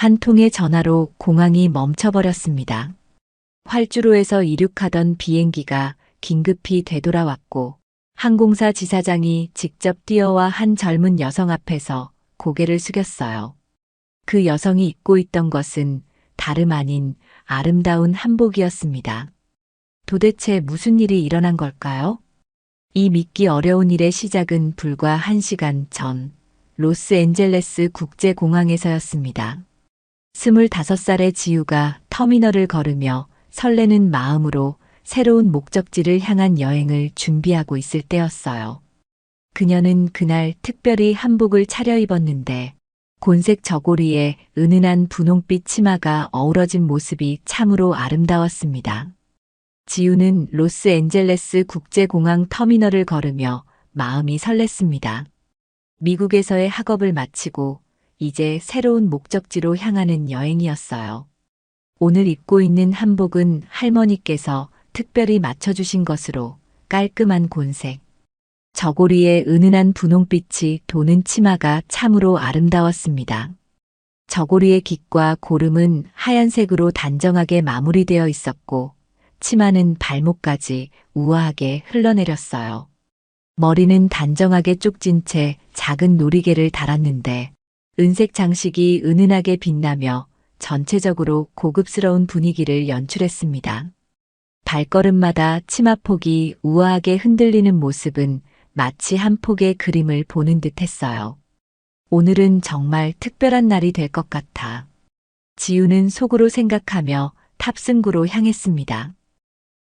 한 통의 전화로 공항이 멈춰버렸습니다. 활주로에서 이륙하던 비행기가 긴급히 되돌아왔고 항공사 지사장이 직접 뛰어와 한 젊은 여성 앞에서 고개를 숙였어요. 그 여성이 입고 있던 것은 다름 아닌 아름다운 한복이었습니다. 도대체 무슨 일이 일어난 걸까요? 이 믿기 어려운 일의 시작은 불과 1시간 전 로스앤젤레스 국제공항에서였습니다. 25살의 지우가 터미널을 걸으며 설레는 마음으로 새로운 목적지를 향한 여행을 준비하고 있을 때였어요. 그녀는 그날 특별히 한복을 차려입었는데 곤색 저고리에 은은한 분홍빛 치마가 어우러진 모습이 참으로 아름다웠습니다. 지우는 로스앤젤레스 국제공항 터미널을 걸으며 마음이 설렜습니다. 미국에서의 학업을 마치고 이제 새로운 목적지로 향하는 여행이었어요. 오늘 입고 있는 한복은 할머니께서 특별히 맞춰주신 것으로 깔끔한 곤색, 저고리에 은은한 분홍빛이 도는 치마가 참으로 아름다웠습니다. 저고리의 깃과 고름은 하얀색으로 단정하게 마무리되어 있었고 치마는 발목까지 우아하게 흘러내렸어요. 머리는 단정하게 쪽진 채 작은 놀이개를 달았는데 은색 장식이 은은하게 빛나며 전체적으로 고급스러운 분위기를 연출했습니다. 발걸음마다 치마폭이 우아하게 흔들리는 모습은 마치 한 폭의 그림을 보는 듯 했어요. 오늘은 정말 특별한 날이 될 것 같아. 지우는 속으로 생각하며 탑승구로 향했습니다.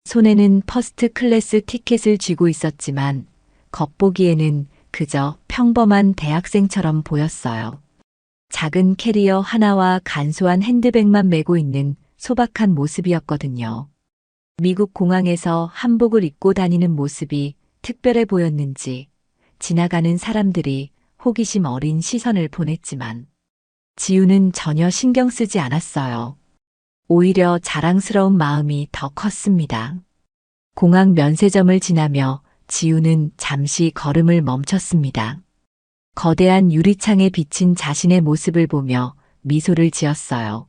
손에는 퍼스트 클래스 티켓을 쥐고 있었지만 겉보기에는 그저 평범한 대학생처럼 보였어요. 작은 캐리어 하나와 간소한 핸드백만 메고 있는 소박한 모습이었거든요. 미국 공항에서 한복을 입고 다니는 모습이 특별해 보였는지 지나가는 사람들이 호기심 어린 시선을 보냈지만 지우는 전혀 신경 쓰지 않았어요. 오히려 자랑스러운 마음이 더 컸습니다. 공항 면세점을 지나며 지우는 잠시 걸음을 멈췄습니다. 거대한 유리창에 비친 자신의 모습을 보며 미소를 지었어요.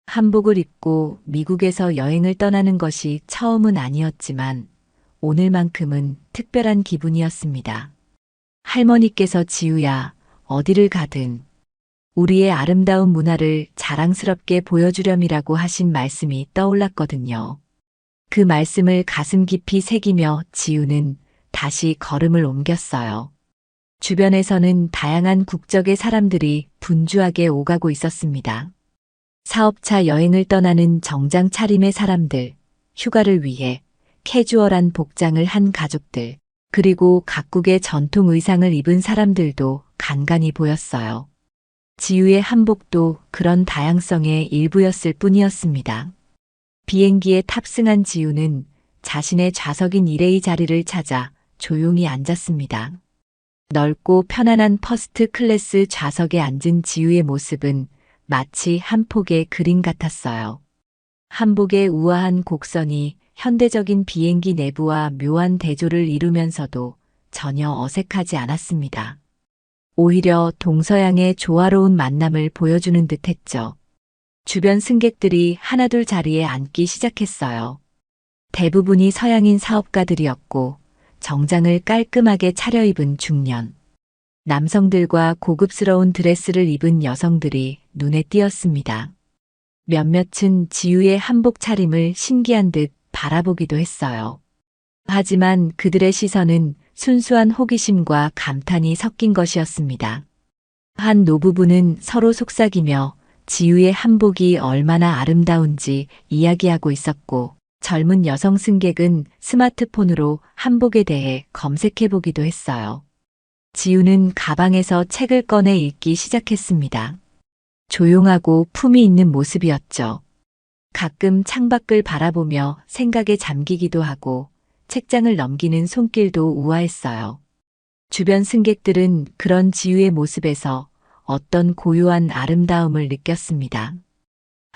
한복을 입고 미국에서 여행을 떠나는 것이 처음은 아니었지만 오늘만큼은 특별한 기분이었습니다. 할머니께서 지우야, 어디를 가든 우리의 아름다운 문화를 자랑스럽게 보여주렴이라고 하신 말씀이 떠올랐거든요. 그 말씀을 가슴 깊이 새기며 지우는 다시 걸음을 옮겼어요. 주변에서는 다양한 국적의 사람들이 분주하게 오가고 있었습니다. 사업차 여행을 떠나는 정장 차림의 사람들, 휴가를 위해 캐주얼한 복장을 한 가족들, 그리고 각국의 전통 의상을 입은 사람들도 간간히 보였어요. 지우의 한복도 그런 다양성의 일부였을 뿐이었습니다. 비행기에 탑승한 지우는 자신의 좌석인 일레의 자리를 찾아 조용히 앉았습니다. 넓고 편안한 퍼스트 클래스 좌석에 앉은 지우의 모습은 마치 한 폭의 그림 같았어요. 한복의 우아한 곡선이 현대적인 비행기 내부와 묘한 대조를 이루면서도 전혀 어색하지 않았습니다. 오히려 동서양의 조화로운 만남을 보여주는 듯 했죠. 주변 승객들이 하나둘 자리에 앉기 시작했어요. 대부분이 서양인 사업가들이었고 정장을 깔끔하게 차려입은 중년, 남성들과 고급스러운 드레스를 입은 여성들이 눈에 띄었습니다. 몇몇은 지우의 한복 차림을 신기한 듯 바라보기도 했어요. 하지만 그들의 시선은 순수한 호기심과 감탄이 섞인 것이었습니다. 한 노부부는 서로 속삭이며 지우의 한복이 얼마나 아름다운지 이야기하고 있었고, 젊은 여성 승객은 스마트폰으로 한복에 대해 검색해보기도 했어요. 지우는 가방에서 책을 꺼내 읽기 시작했습니다. 조용하고 품이 있는 모습이었죠. 가끔 창밖을 바라보며 생각에 잠기기도 하고 책장을 넘기는 손길도 우아했어요. 주변 승객들은 그런 지우의 모습에서 어떤 고요한 아름다움을 느꼈습니다.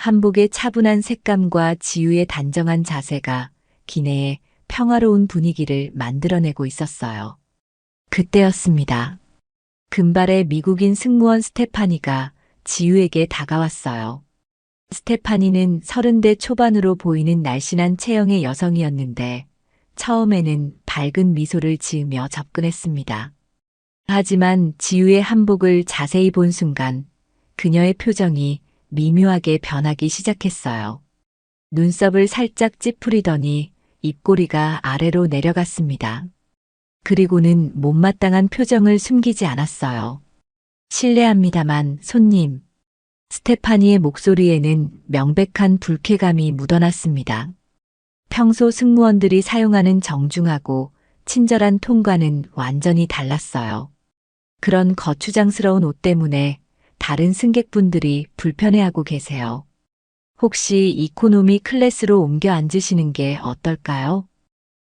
한복의 차분한 색감과 지우의 단정한 자세가 기내에 평화로운 분위기를 만들어내고 있었어요. 그때였습니다. 금발의 미국인 승무원 스테파니가 지우에게 다가왔어요. 스테파니는 30대 초반으로 보이는 날씬한 체형의 여성이었는데 처음에는 밝은 미소를 지으며 접근했습니다. 하지만 지우의 한복을 자세히 본 순간 그녀의 표정이 미묘하게 변하기 시작했어요. 눈썹을 살짝 찌푸리더니 입꼬리가 아래로 내려갔습니다. 그리고는 못마땅한 표정을 숨기지 않았어요. 실례합니다만 손님. 스테파니의 목소리에는 명백한 불쾌감이 묻어났습니다. 평소 승무원들이 사용하는 정중하고 친절한 톤과는 완전히 달랐어요. 그런 거추장스러운 옷 때문에 다른 승객분들이 불편해하고 계세요. 혹시 이코노미 클래스로 옮겨 앉으시는 게 어떨까요?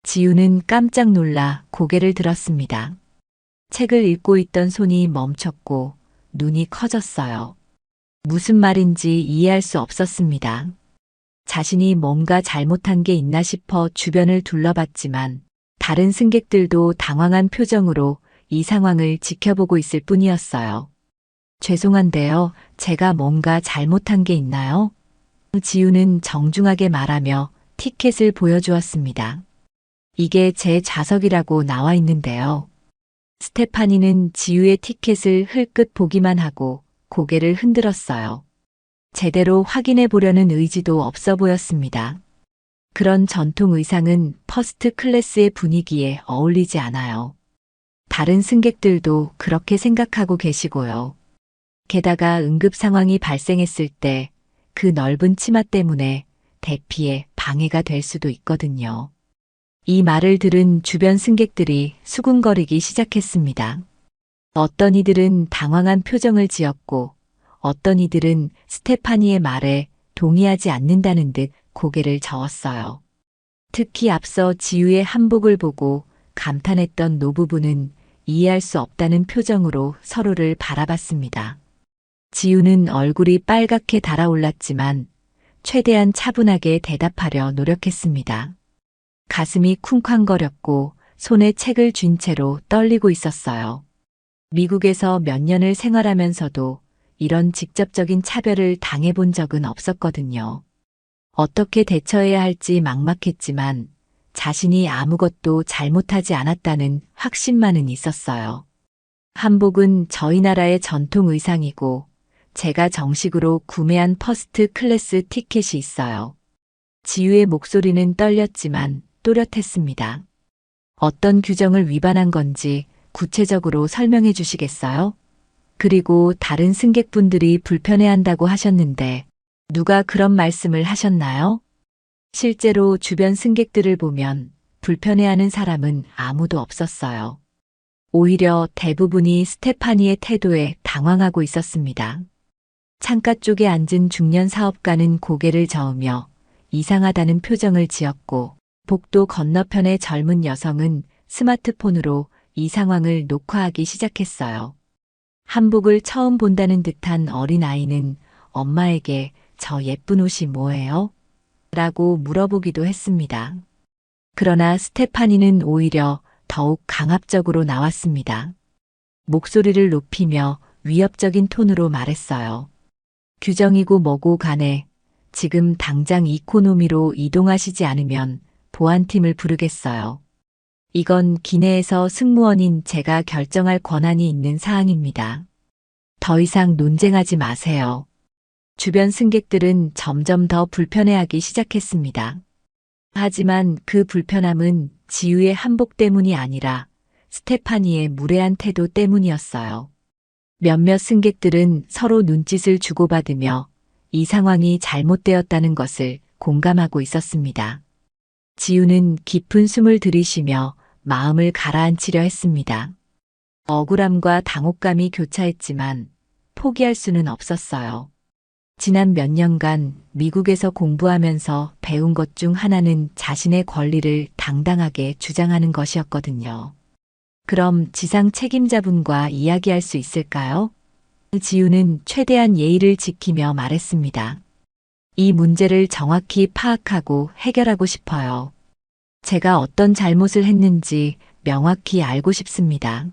지우는 깜짝 놀라 고개를 들었습니다. 책을 읽고 있던 손이 멈췄고 눈이 커졌어요. 무슨 말인지 이해할 수 없었습니다. 자신이 뭔가 잘못한 게 있나 싶어 주변을 둘러봤지만 다른 승객들도 당황한 표정으로 이 상황을 지켜보고 있을 뿐이었어요. 죄송한데요, 제가 뭔가 잘못한 게 있나요? 지우는 정중하게 말하며 티켓을 보여주었습니다. 이게 제 좌석이라고 나와 있는데요. 스테파니는 지우의 티켓을 흘끗 보기만 하고 고개를 흔들었어요. 제대로 확인해 보려는 의지도 없어 보였습니다. 그런 전통 의상은 퍼스트 클래스의 분위기에 어울리지 않아요. 다른 승객들도 그렇게 생각하고 계시고요. 게다가 응급 상황이 발생했을 때 그 넓은 치마 때문에 대피에 방해가 될 수도 있거든요. 이 말을 들은 주변 승객들이 수군거리기 시작했습니다. 어떤 이들은 당황한 표정을 지었고 어떤 이들은 스테파니의 말에 동의하지 않는다는 듯 고개를 저었어요. 특히 앞서 지우의 한복을 보고 감탄했던 노부부는 이해할 수 없다는 표정으로 서로를 바라봤습니다. 지우는 얼굴이 빨갛게 달아올랐지만 최대한 차분하게 대답하려 노력했습니다. 가슴이 쿵쾅거렸고 손에 책을 쥔 채로 떨리고 있었어요. 미국에서 몇 년을 생활하면서도 이런 직접적인 차별을 당해본 적은 없었거든요. 어떻게 대처해야 할지 막막했지만 자신이 아무것도 잘못하지 않았다는 확신만은 있었어요. 한복은 저희 나라의 전통 의상이고 제가 정식으로 구매한 퍼스트 클래스 티켓이 있어요. 지우의 목소리는 떨렸지만 또렷했습니다. 어떤 규정을 위반한 건지 구체적으로 설명해 주시겠어요? 그리고 다른 승객분들이 불편해한다고 하셨는데 누가 그런 말씀을 하셨나요? 실제로 주변 승객들을 보면 불편해하는 사람은 아무도 없었어요. 오히려 대부분이 스테파니의 태도에 당황하고 있었습니다. 창가 쪽에 앉은 중년 사업가는 고개를 저으며 이상하다는 표정을 지었고 복도 건너편의 젊은 여성은 스마트폰으로 이 상황을 녹화하기 시작했어요. 한복을 처음 본다는 듯한 어린아이는 엄마에게 저 예쁜 옷이 뭐예요? 라고 물어보기도 했습니다. 그러나 스테파니는 오히려 더욱 강압적으로 나왔습니다. 목소리를 높이며 위협적인 톤으로 말했어요. 규정이고 뭐고 간에 지금 당장 이코노미로 이동하시지 않으면 보안팀을 부르겠어요. 이건 기내에서 승무원인 제가 결정할 권한이 있는 사항입니다. 더 이상 논쟁하지 마세요. 주변 승객들은 점점 더 불편해하기 시작했습니다. 하지만 그 불편함은 지우의 한복 때문이 아니라 스테파니의 무례한 태도 때문이었어요. 몇몇 승객들은 서로 눈짓을 주고받으며 이 상황이 잘못되었다는 것을 공감하고 있었습니다. 지우는 깊은 숨을 들이쉬며 마음을 가라앉히려 했습니다. 억울함과 당혹감이 교차했지만 포기할 수는 없었어요. 지난 몇 년간 미국에서 공부하면서 배운 것 중 하나는 자신의 권리를 당당하게 주장하는 것이었거든요. 그럼 지상 책임자분과 이야기할 수 있을까요? 지우는 최대한 예의를 지키며 말했습니다. 이 문제를 정확히 파악하고 해결하고 싶어요. 제가 어떤 잘못을 했는지 명확히 알고 싶습니다.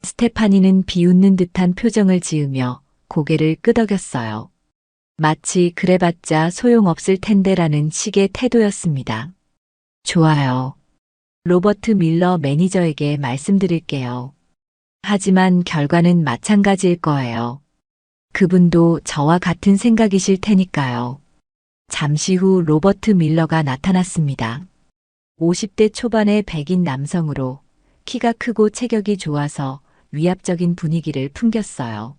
스테파니는 비웃는 듯한 표정을 지으며 고개를 끄덕였어요. 마치 그래봤자 소용없을 텐데라는 식의 태도였습니다. 좋아요. 로버트 밀러 매니저에게 말씀드릴게요. 하지만 결과는 마찬가지일 거예요. 그분도 저와 같은 생각이실 테니까요. 잠시 후 로버트 밀러가 나타났습니다. 50대 초반의 백인 남성으로 키가 크고 체격이 좋아서 위압적인 분위기를 풍겼어요.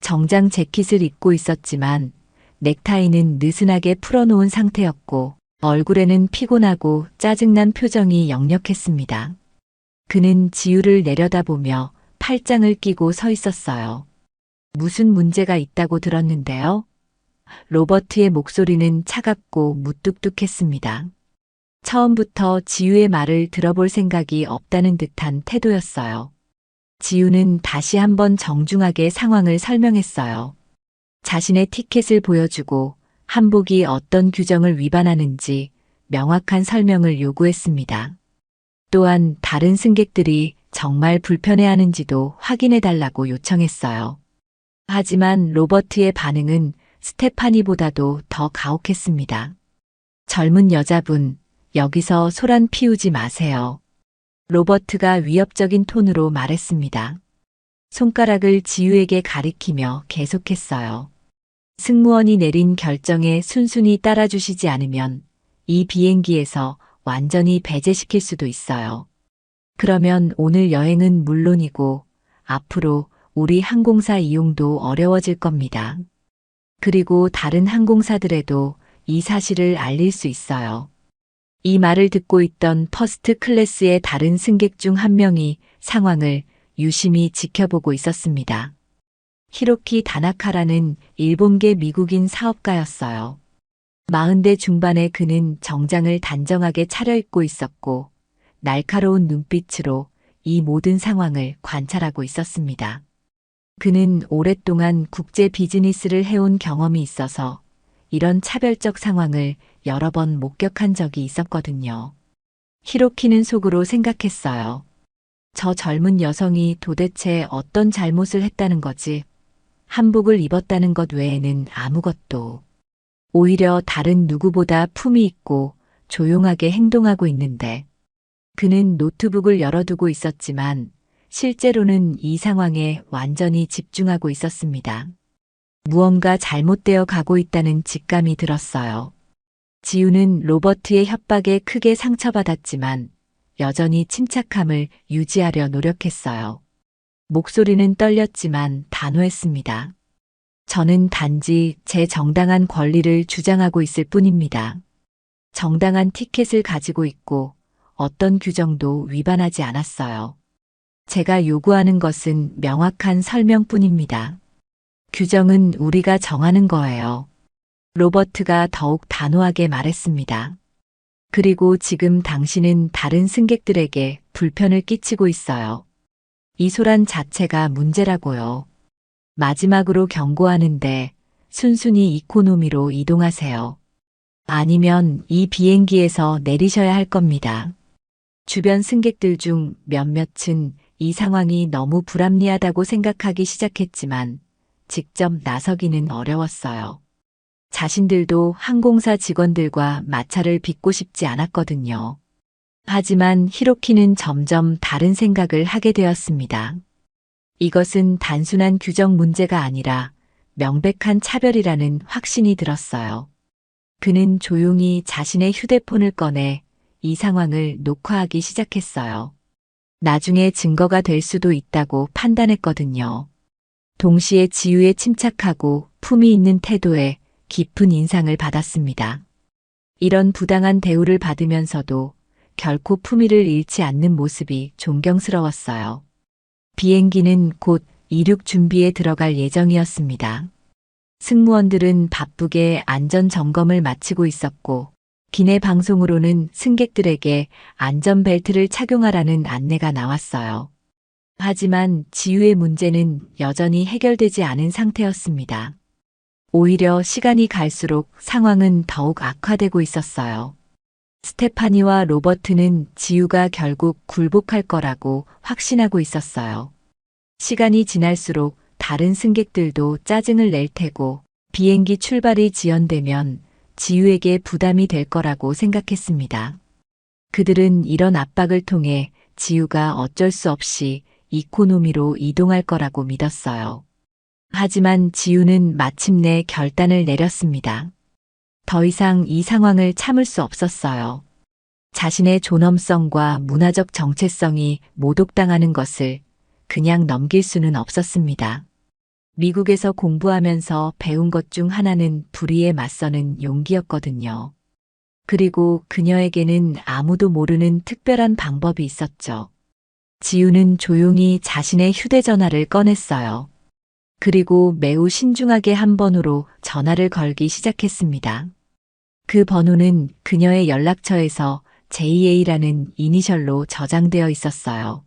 정장 재킷을 입고 있었지만 넥타이는 느슨하게 풀어놓은 상태였고 얼굴에는 피곤하고 짜증난 표정이 역력했습니다. 그는 지우를 내려다보며 팔짱을 끼고 서 있었어요. 무슨 문제가 있다고 들었는데요? 로버트의 목소리는 차갑고 무뚝뚝했습니다. 처음부터 지우의 말을 들어볼 생각이 없다는 듯한 태도였어요. 지우는 다시 한번 정중하게 상황을 설명했어요. 자신의 티켓을 보여주고 한복이 어떤 규정을 위반하는지 명확한 설명을 요구했습니다. 또한 다른 승객들이 정말 불편해하는지도 확인해달라고 요청했어요. 하지만 로버트의 반응은 스테파니보다도 더 가혹했습니다. 젊은 여자분, 여기서 소란 피우지 마세요. 로버트가 위협적인 톤으로 말했습니다. 손가락을 지우에게 가리키며 계속했어요. 승무원이 내린 결정에 순순히 따라주시지 않으면 이 비행기에서 완전히 배제시킬 수도 있어요. 그러면 오늘 여행은 물론이고 앞으로 우리 항공사 이용도 어려워질 겁니다. 그리고 다른 항공사들에도 이 사실을 알릴 수 있어요. 이 말을 듣고 있던 퍼스트 클래스의 다른 승객 중 한 명이 상황을 유심히 지켜보고 있었습니다. 히로키 다나카라는 일본계 미국인 사업가였어요. 40대 중반의 그는 정장을 단정하게 차려입고 있었고 날카로운 눈빛으로 이 모든 상황을 관찰하고 있었습니다. 그는 오랫동안 국제 비즈니스를 해온 경험이 있어서 이런 차별적 상황을 여러 번 목격한 적이 있었거든요. 히로키는 속으로 생각했어요. 저 젊은 여성이 도대체 어떤 잘못을 했다는 거지? 한복을 입었다는 것 외에는 아무것도. 오히려 다른 누구보다 품위 있고 조용하게 행동하고 있는데 그는 노트북을 열어두고 있었지만 실제로는 이 상황에 완전히 집중하고 있었습니다. 무언가 잘못되어 가고 있다는 직감이 들었어요. 지우는 로버트의 협박에 크게 상처받았지만 여전히 침착함을 유지하려 노력했어요. 목소리는 떨렸지만 단호했습니다. 저는 단지 제 정당한 권리를 주장하고 있을 뿐입니다. 정당한 티켓을 가지고 있고 어떤 규정도 위반하지 않았어요. 제가 요구하는 것은 명확한 설명뿐입니다. 규정은 우리가 정하는 거예요. 로버트가 더욱 단호하게 말했습니다. 그리고 지금 당신은 다른 승객들에게 불편을 끼치고 있어요. 이 소란 자체가 문제라고요. 마지막으로 경고하는데 순순히 이코노미로 이동하세요. 아니면 이 비행기에서 내리셔야 할 겁니다. 주변 승객들 중 몇몇은 이 상황이 너무 불합리하다고 생각하기 시작했지만 직접 나서기는 어려웠어요. 자신들도 항공사 직원들과 마찰을 빚고 싶지 않았거든요. 하지만 히로키는 점점 다른 생각을 하게 되었습니다. 이것은 단순한 규정 문제가 아니라 명백한 차별이라는 확신이 들었어요. 그는 조용히 자신의 휴대폰을 꺼내 이 상황을 녹화하기 시작했어요. 나중에 증거가 될 수도 있다고 판단했거든요. 동시에 지우의 침착하고 품위 있는 태도에 깊은 인상을 받았습니다. 이런 부당한 대우를 받으면서도 결코 품위를 잃지 않는 모습이 존경스러웠어요. 비행기는 곧 이륙 준비에 들어갈 예정이었습니다. 승무원들은 바쁘게 안전 점검을 마치고 있었고 기내 방송으로는 승객들에게 안전벨트를 착용하라는 안내가 나왔어요. 하지만 지우의 문제는 여전히 해결되지 않은 상태였습니다. 오히려 시간이 갈수록 상황은 더욱 악화되고 있었어요. 스테파니와 로버트는 지우가 결국 굴복할 거라고 확신하고 있었어요. 시간이 지날수록 다른 승객들도 짜증을 낼 테고 비행기 출발이 지연되면 지우에게 부담이 될 거라고 생각했습니다. 그들은 이런 압박을 통해 지우가 어쩔 수 없이 이코노미로 이동할 거라고 믿었어요. 하지만 지우는 마침내 결단을 내렸습니다. 더 이상 이 상황을 참을 수 없었어요. 자신의 존엄성과 문화적 정체성이 모독당하는 것을 그냥 넘길 수는 없었습니다. 미국에서 공부하면서 배운 것 중 하나는 불의에 맞서는 용기였거든요. 그리고 그녀에게는 아무도 모르는 특별한 방법이 있었죠. 지우는 조용히 자신의 휴대전화를 꺼냈어요. 그리고 매우 신중하게 한 번으로 전화를 걸기 시작했습니다. 그 번호는 그녀의 연락처에서 JA라는 이니셜로 저장되어 있었어요.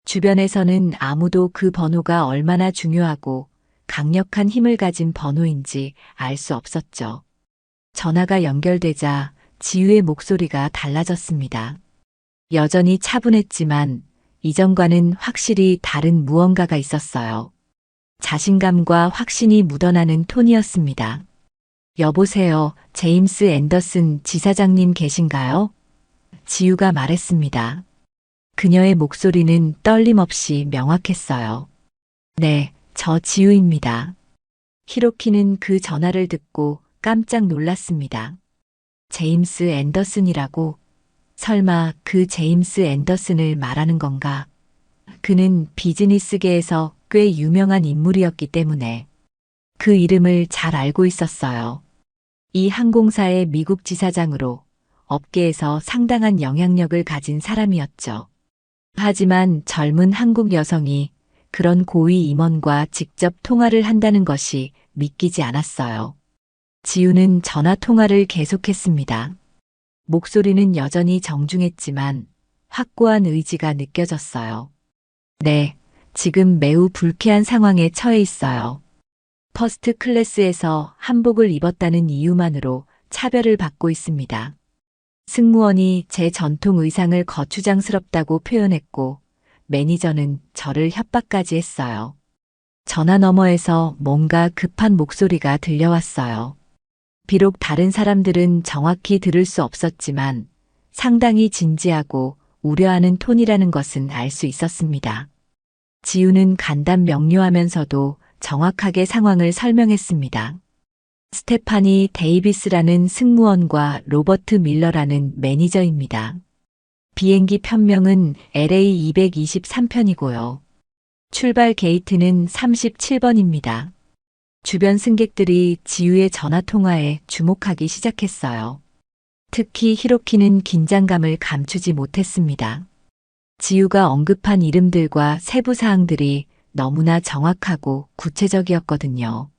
주변에서는 아무도 그 번호가 얼마나 중요하고 강력한 힘을 가진 번호인지 알 수 없었죠. 전화가 연결되자 지우의 목소리가 달라졌습니다. 여전히 차분했지만 이전과는 확실히 다른 무언가가 있었어요. 자신감과 확신이 묻어나는 톤이었습니다. 여보세요, 제임스 앤더슨 지사장님 계신가요? 지우가 말했습니다. 그녀의 목소리는 떨림 없이 명확했어요. 네, 저 지우입니다. 히로키는 그 전화를 듣고 깜짝 놀랐습니다. 제임스 앤더슨이라고? 설마 그 제임스 앤더슨을 말하는 건가? 그는 비즈니스계에서 꽤 유명한 인물이었기 때문에 그 이름을 잘 알고 있었어요. 이 항공사의 미국 지사장으로 업계에서 상당한 영향력을 가진 사람이었죠. 하지만 젊은 한국 여성이 그런 고위 임원과 직접 통화를 한다는 것이 믿기지 않았어요. 지우는 전화 통화를 계속했습니다. 목소리는 여전히 정중했지만 확고한 의지가 느껴졌어요. 네, 지금 매우 불쾌한 상황에 처해 있어요. 퍼스트 클래스에서 한복을 입었다는 이유만으로 차별을 받고 있습니다. 승무원이 제 전통 의상을 거추장스럽다고 표현했고 매니저는 저를 협박까지 했어요. 전화 너머에서 뭔가 급한 목소리가 들려왔어요. 비록 다른 사람들은 정확히 들을 수 없었지만 상당히 진지하고 우려하는 톤이라는 것은 알 수 있었습니다. 지우는 간단 명료하면서도 정확하게 상황을 설명했습니다. 스테파니 데이비스라는 승무원과 로버트 밀러라는 매니저입니다. 비행기 편명은 LA223편이고요. 출발 게이트는 37번입니다. 주변 승객들이 지우의 전화 통화에 주목하기 시작했어요. 특히 히로키는 긴장감을 감추지 못했습니다. 지우가 언급한 이름들과 세부 사항들이 너무나 정확하고 구체적이었거든요.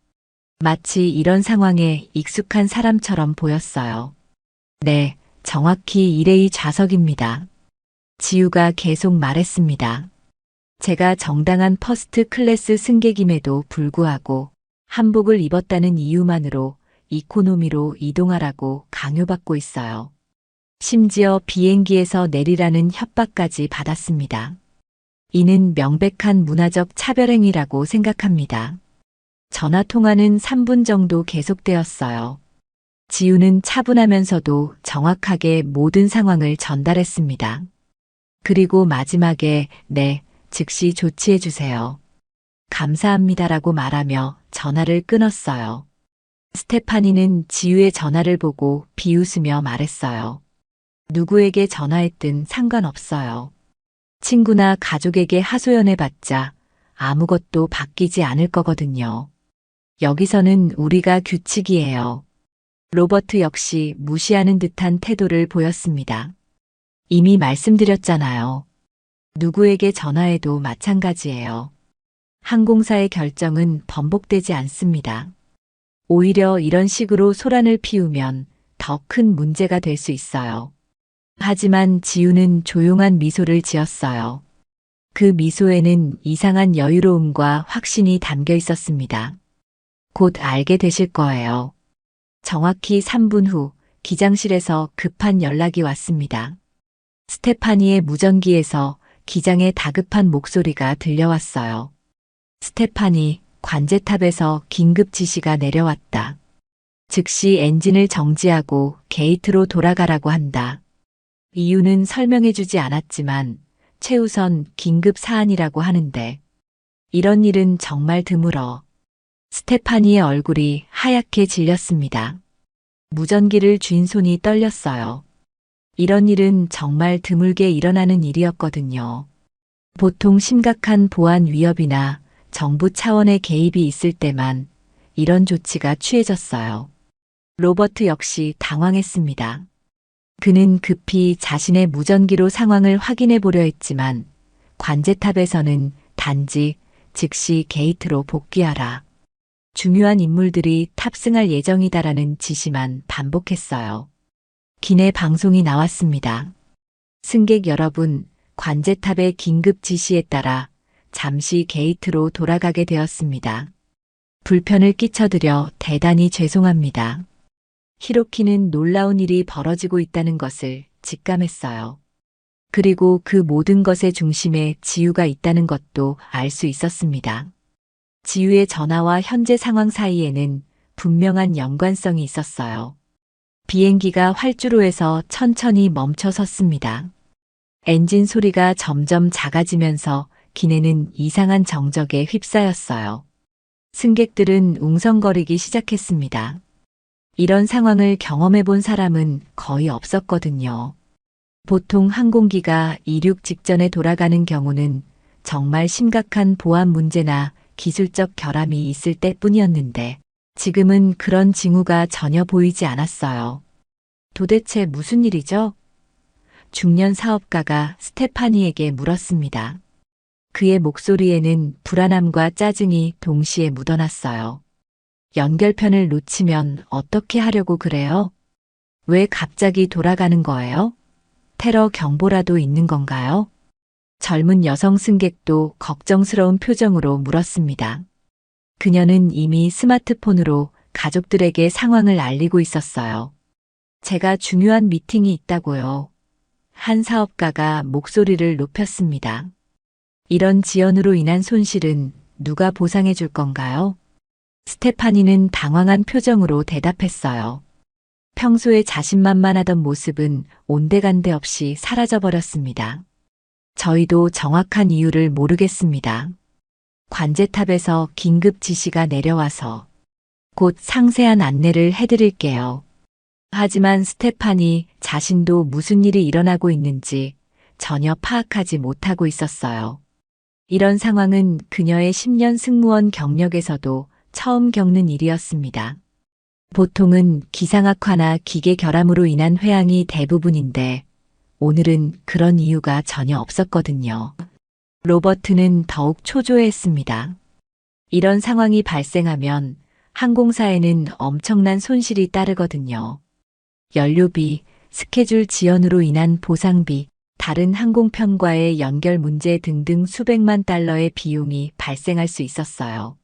마치 이런 상황에 익숙한 사람처럼 보였어요. 네, 정확히 1A 좌석입니다. 지우가 계속 말했습니다. 제가 정당한 퍼스트 클래스 승객임에도 불구하고 한복을 입었다는 이유만으로 이코노미로 이동하라고 강요받고 있어요. 심지어 비행기에서 내리라는 협박까지 받았습니다. 이는 명백한 문화적 차별행위라고 생각합니다. 전화 통화는 3분 정도 계속되었어요. 지우는 차분하면서도 정확하게 모든 상황을 전달했습니다. 그리고 마지막에 네, 즉시 조치해 주세요. 감사합니다라고 말하며 전화를 끊었어요. 스테파니는 지우의 전화를 보고 비웃으며 말했어요. 누구에게 전화했든 상관없어요. 친구나 가족에게 하소연해봤자 아무것도 바뀌지 않을 거거든요. 여기서는 우리가 규칙이에요. 로버트 역시 무시하는 듯한 태도를 보였습니다. 이미 말씀드렸잖아요. 누구에게 전화해도 마찬가지예요. 항공사의 결정은 번복되지 않습니다. 오히려 이런 식으로 소란을 피우면 더 큰 문제가 될 수 있어요. 하지만 지우는 조용한 미소를 지었어요. 그 미소에는 이상한 여유로움과 확신이 담겨 있었습니다. 곧 알게 되실 거예요. 정확히 3분 후 기장실에서 급한 연락이 왔습니다. 스테파니의 무전기에서 기장의 다급한 목소리가 들려왔어요. 스테파니, 관제탑에서 긴급 지시가 내려왔다. 즉시 엔진을 정지하고 게이트로 돌아가라고 한다. 이유는 설명해주지 않았지만 최우선 긴급 사안이라고 하는데 이런 일은 정말 드물어. 스테파니의 얼굴이 하얗게 질렸습니다. 무전기를 쥔 손이 떨렸어요. 이런 일은 정말 드물게 일어나는 일이었거든요. 보통 심각한 보안 위협이나 정부 차원의 개입이 있을 때만 이런 조치가 취해졌어요. 로버트 역시 당황했습니다. 그는 급히 자신의 무전기로 상황을 확인해 보려 했지만 관제탑에서는 단지 즉시 게이트로 복귀하라. 중요한 인물들이 탑승할 예정이다라는 지시만 반복했어요. 기내 방송이 나왔습니다. 승객 여러분, 관제탑의 긴급 지시에 따라 잠시 게이트로 돌아가게 되었습니다. 불편을 끼쳐드려 대단히 죄송합니다. 히로키는 놀라운 일이 벌어지고 있다는 것을 직감했어요. 그리고 그 모든 것의 중심에 지유가 있다는 것도 알 수 있었습니다. 지유의 전화와 현재 상황 사이에는 분명한 연관성이 있었어요. 비행기가 활주로에서 천천히 멈춰 섰습니다. 엔진 소리가 점점 작아지면서 기내는 이상한 정적에 휩싸였어요. 승객들은 웅성거리기 시작했습니다. 이런 상황을 경험해 본 사람은 거의 없었거든요. 보통 항공기가 이륙 직전에 돌아가는 경우는 정말 심각한 보안 문제나 기술적 결함이 있을 때뿐이었는데 지금은 그런 징후가 전혀 보이지 않았어요. 도대체 무슨 일이죠? 중년 사업가가 스테파니에게 물었습니다. 그의 목소리에는 불안함과 짜증이 동시에 묻어났어요. 연결편을 놓치면 어떻게 하려고 그래요? 왜 갑자기 돌아가는 거예요? 테러 경보라도 있는 건가요? 젊은 여성 승객도 걱정스러운 표정으로 물었습니다. 그녀는 이미 스마트폰으로 가족들에게 상황을 알리고 있었어요. 제가 중요한 미팅이 있다고요. 한 사업가가 목소리를 높였습니다. 이런 지연으로 인한 손실은 누가 보상해 줄 건가요? 스테파니는 당황한 표정으로 대답했어요. 평소에 자신만만하던 모습은 온데간데 없이 사라져버렸습니다. 저희도 정확한 이유를 모르겠습니다. 관제탑에서 긴급 지시가 내려와서 곧 상세한 안내를 해드릴게요. 하지만 스테파니 자신도 무슨 일이 일어나고 있는지 전혀 파악하지 못하고 있었어요. 이런 상황은 그녀의 10년 승무원 경력에서도 처음 겪는 일이었습니다. 보통은 기상악화나 기계 결함으로 인한 회항이 대부분인데 오늘은 그런 이유가 전혀 없었거든요. 로버트는 더욱 초조해했습니다. 이런 상황이 발생하면 항공사에는 엄청난 손실이 따르거든요. 연료비, 스케줄 지연으로 인한 보상비, 다른 항공편과의 연결 문제 등등 수백만 달러의 비용이 발생할 수 있었어요.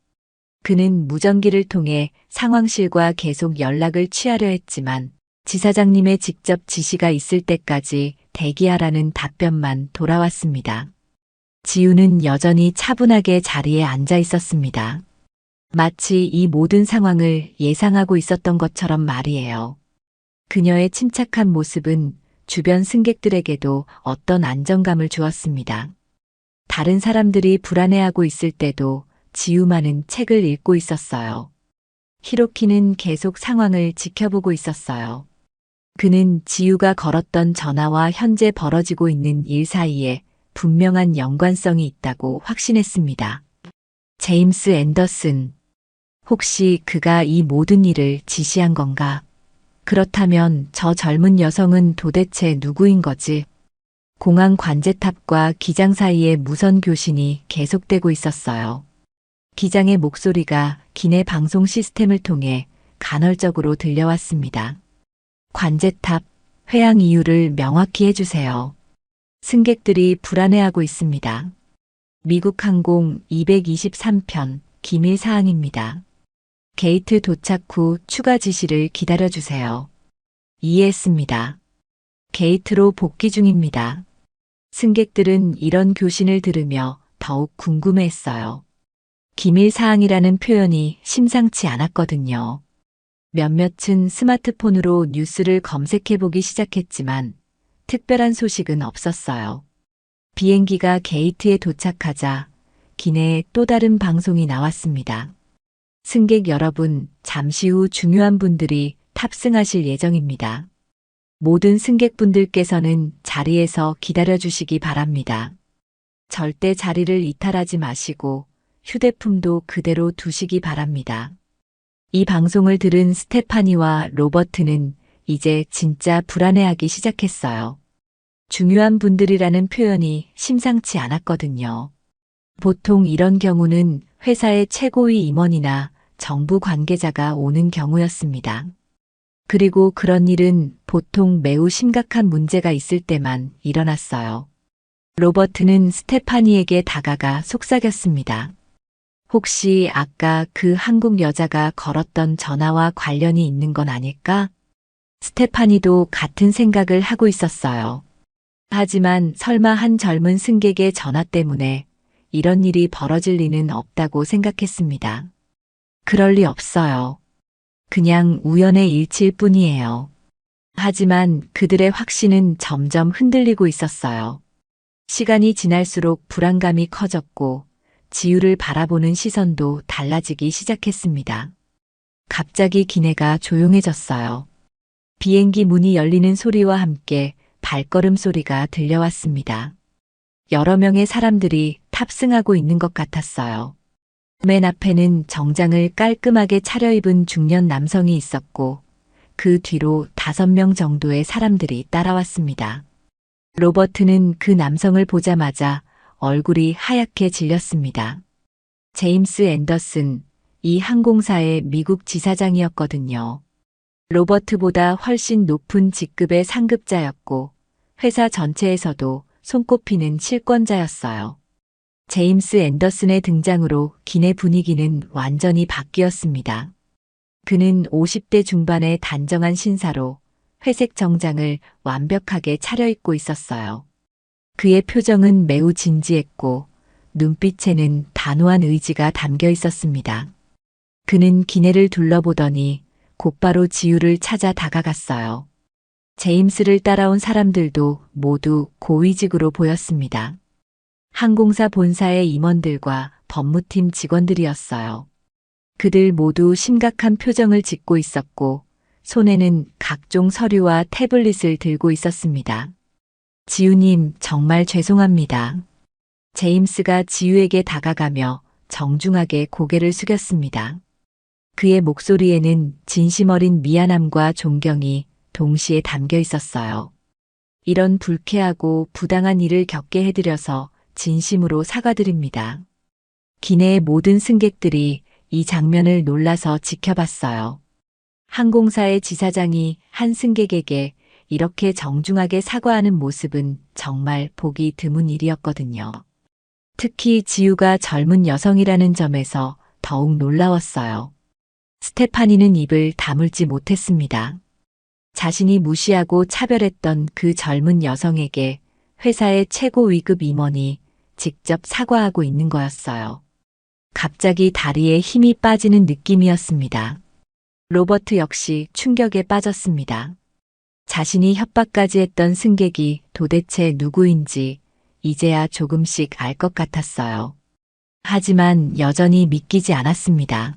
그는 무전기를 통해 상황실과 계속 연락을 취하려 했지만 지사장님의 직접 지시가 있을 때까지 대기하라는 답변만 돌아왔습니다. 지우는 여전히 차분하게 자리에 앉아 있었습니다. 마치 이 모든 상황을 예상하고 있었던 것처럼 말이에요. 그녀의 침착한 모습은 주변 승객들에게도 어떤 안정감을 주었습니다. 다른 사람들이 불안해하고 있을 때도 지우만은 책을 읽고 있었어요. 히로키는 계속 상황을 지켜보고 있었어요. 그는 지우가 걸었던 전화와 현재 벌어지고 있는 일 사이에 분명한 연관성이 있다고 확신했습니다. 제임스 앤더슨. 혹시 그가 이 모든 일을 지시한 건가? 그렇다면 저 젊은 여성은 도대체 누구인 거지? 공항 관제탑과 기장 사이의 무선 교신이 계속되고 있었어요. 기장의 목소리가 기내 방송 시스템을 통해 간헐적으로 들려왔습니다. 관제탑, 회항 이유를 명확히 해주세요. 승객들이 불안해하고 있습니다. 미국 항공 223편 기밀 사항입니다. 게이트 도착 후 추가 지시를 기다려주세요. 이해했습니다. 게이트로 복귀 중입니다. 승객들은 이런 교신을 들으며 더욱 궁금해했어요. 기밀 사항이라는 표현이 심상치 않았거든요. 몇몇은 스마트폰으로 뉴스를 검색해보기 시작했지만 특별한 소식은 없었어요. 비행기가 게이트에 도착하자 기내에 또 다른 방송이 나왔습니다. 승객 여러분, 잠시 후 중요한 분들이 탑승하실 예정입니다. 모든 승객분들께서는 자리에서 기다려주시기 바랍니다. 절대 자리를 이탈하지 마시고 휴대폰도 그대로 두시기 바랍니다. 이 방송을 들은 스테파니와 로버트는 이제 진짜 불안해하기 시작했어요. 중요한 분들이라는 표현이 심상치 않았거든요. 보통 이런 경우는 회사의 최고위 임원이나 정부 관계자가 오는 경우였습니다. 그리고 그런 일은 보통 매우 심각한 문제가 있을 때만 일어났어요. 로버트는 스테파니에게 다가가 속삭였습니다. 혹시 아까 그 한국 여자가 걸었던 전화와 관련이 있는 건 아닐까? 스테파니도 같은 생각을 하고 있었어요. 하지만 설마 한 젊은 승객의 전화 때문에 이런 일이 벌어질 리는 없다고 생각했습니다. 그럴 리 없어요. 그냥 우연의 일치일 뿐이에요. 하지만 그들의 확신은 점점 흔들리고 있었어요. 시간이 지날수록 불안감이 커졌고 지우를 바라보는 시선도 달라지기 시작했습니다. 갑자기 기내가 조용해졌어요. 비행기 문이 열리는 소리와 함께 발걸음 소리가 들려왔습니다. 여러 명의 사람들이 탑승하고 있는 것 같았어요. 맨 앞에는 정장을 깔끔하게 차려입은 중년 남성이 있었고 그 뒤로 5명 정도의 사람들이 따라왔습니다. 로버트는 그 남성을 보자마자 얼굴이 하얗게 질렸습니다. 제임스 앤더슨, 이 항공사의 미국 지사장이었거든요. 로버트보다 훨씬 높은 직급의 상급자였고 회사 전체에서도 손꼽히는 실권자였어요. 제임스 앤더슨의 등장으로 기내 분위기는 완전히 바뀌었습니다. 그는 50대 중반의 단정한 신사로 회색 정장을 완벽하게 차려입고 있었어요. 그의 표정은 매우 진지했고 눈빛에는 단호한 의지가 담겨 있었습니다. 그는 기내를 둘러보더니 곧바로 지우를 찾아 다가갔어요. 제임스를 따라온 사람들도 모두 고위직으로 보였습니다. 항공사 본사의 임원들과 법무팀 직원들이었어요. 그들 모두 심각한 표정을 짓고 있었고 손에는 각종 서류와 태블릿을 들고 있었습니다. 지우님, 정말 죄송합니다. 제임스가 지우에게 다가가며 정중하게 고개를 숙였습니다. 그의 목소리에는 진심 어린 미안함과 존경이 동시에 담겨 있었어요. 이런 불쾌하고 부당한 일을 겪게 해드려서 진심으로 사과드립니다. 기내의 모든 승객들이 이 장면을 놀라서 지켜봤어요. 항공사의 지사장이 한 승객에게 이렇게 정중하게 사과하는 모습은 정말 보기 드문 일이었거든요. 특히 지우가 젊은 여성이라는 점에서 더욱 놀라웠어요. 스테파니는 입을 다물지 못했습니다. 자신이 무시하고 차별했던 그 젊은 여성에게 회사의 최고 위급 임원이 직접 사과하고 있는 거였어요. 갑자기 다리에 힘이 빠지는 느낌이었습니다. 로버트 역시 충격에 빠졌습니다. 자신이 협박까지 했던 승객이 도대체 누구인지 이제야 조금씩 알 것 같았어요. 하지만 여전히 믿기지 않았습니다.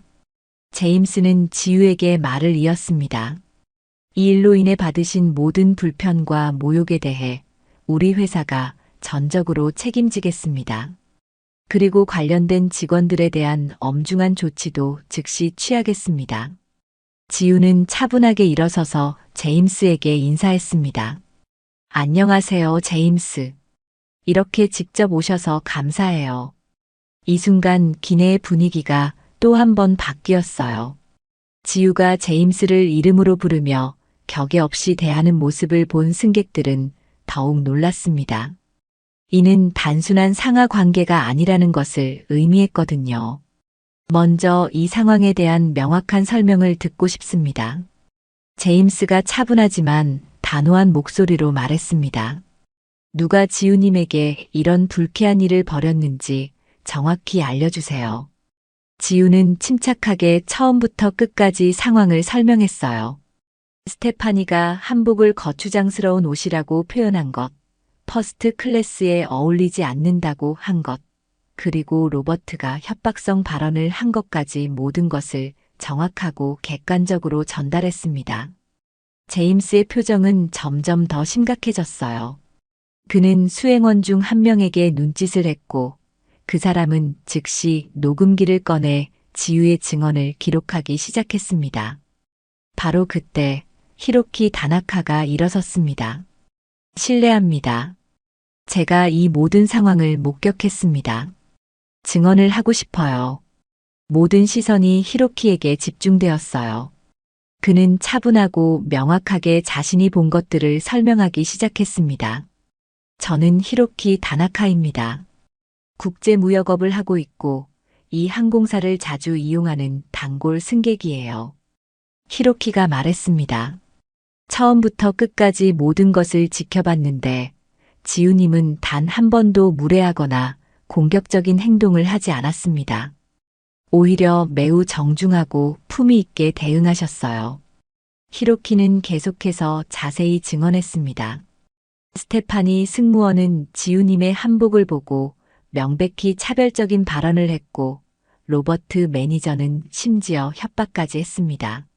제임스는 지우에게 말을 이었습니다. 이 일로 인해 받으신 모든 불편과 모욕에 대해 우리 회사가 전적으로 책임지겠습니다. 그리고 관련된 직원들에 대한 엄중한 조치도 즉시 취하겠습니다. 지우는 차분하게 일어서서 제임스에게 인사했습니다. 안녕하세요, 제임스. 이렇게 직접 오셔서 감사해요. 이 순간 기내의 분위기가 또 한 번 바뀌었어요. 지우가 제임스를 이름으로 부르며 격에 없이 대하는 모습을 본 승객들은 더욱 놀랐습니다. 이는 단순한 상하 관계가 아니라는 것을 의미했거든요. 먼저 이 상황에 대한 명확한 설명을 듣고 싶습니다. 제임스가 차분하지만 단호한 목소리로 말했습니다. 누가 지우님에게 이런 불쾌한 일을 벌였는지 정확히 알려주세요. 지우는 침착하게 처음부터 끝까지 상황을 설명했어요. 스테파니가 한복을 거추장스러운 옷이라고 표현한 것, 퍼스트 클래스에 어울리지 않는다고 한 것, 그리고 로버트가 협박성 발언을 한 것까지 모든 것을 정확하고 객관적으로 전달했습니다. 제임스의 표정은 점점 더 심각해졌어요. 그는 수행원 중 한 명에게 눈짓을 했고 그 사람은 즉시 녹음기를 꺼내 지우의 증언을 기록하기 시작했습니다. 바로 그때 히로키 다나카가 일어섰습니다. 실례합니다. 제가 이 모든 상황을 목격했습니다. 증언을 하고 싶어요. 모든 시선이 히로키에게 집중되었어요. 그는 차분하고 명확하게 자신이 본 것들을 설명하기 시작했습니다. 저는 히로키 다나카입니다. 국제무역업을 하고 있고 이 항공사를 자주 이용하는 단골 승객이에요. 히로키가 말했습니다. 처음부터 끝까지 모든 것을 지켜봤는데 지우님은 단 한 번도 무례하거나 공격적인 행동을 하지 않았습니다. 오히려 매우 정중하고 품위 있게 대응하셨어요. 히로키는 계속해서 자세히 증언했습니다. 스테파니 승무원은 지우님의 한복을 보고 명백히 차별적인 발언을 했고 로버트 매니저는 심지어 협박까지 했습니다.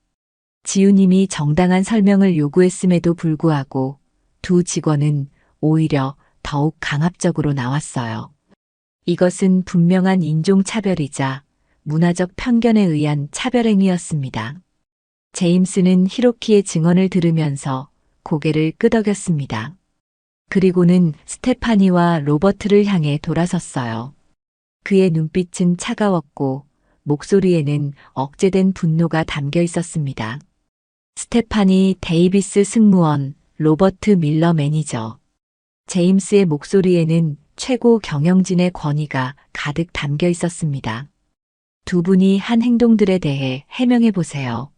지우님이 정당한 설명을 요구했음에도 불구하고 두 직원은 오히려 더욱 강압적으로 나왔어요. 이것은 분명한 인종차별이자 문화적 편견에 의한 차별행위였습니다. 제임스는 히로키의 증언을 들으면서 고개를 끄덕였습니다. 그리고는 스테파니와 로버트를 향해 돌아섰어요. 그의 눈빛은 차가웠고 목소리에는 억제된 분노가 담겨 있었습니다. 스테파니 데이비스 승무원, 로버트 밀러 매니저. 제임스의 목소리에는 최고 경영진의 권위가 가득 담겨 있었습니다. 두 분이 한 행동들에 대해 해명해 보세요.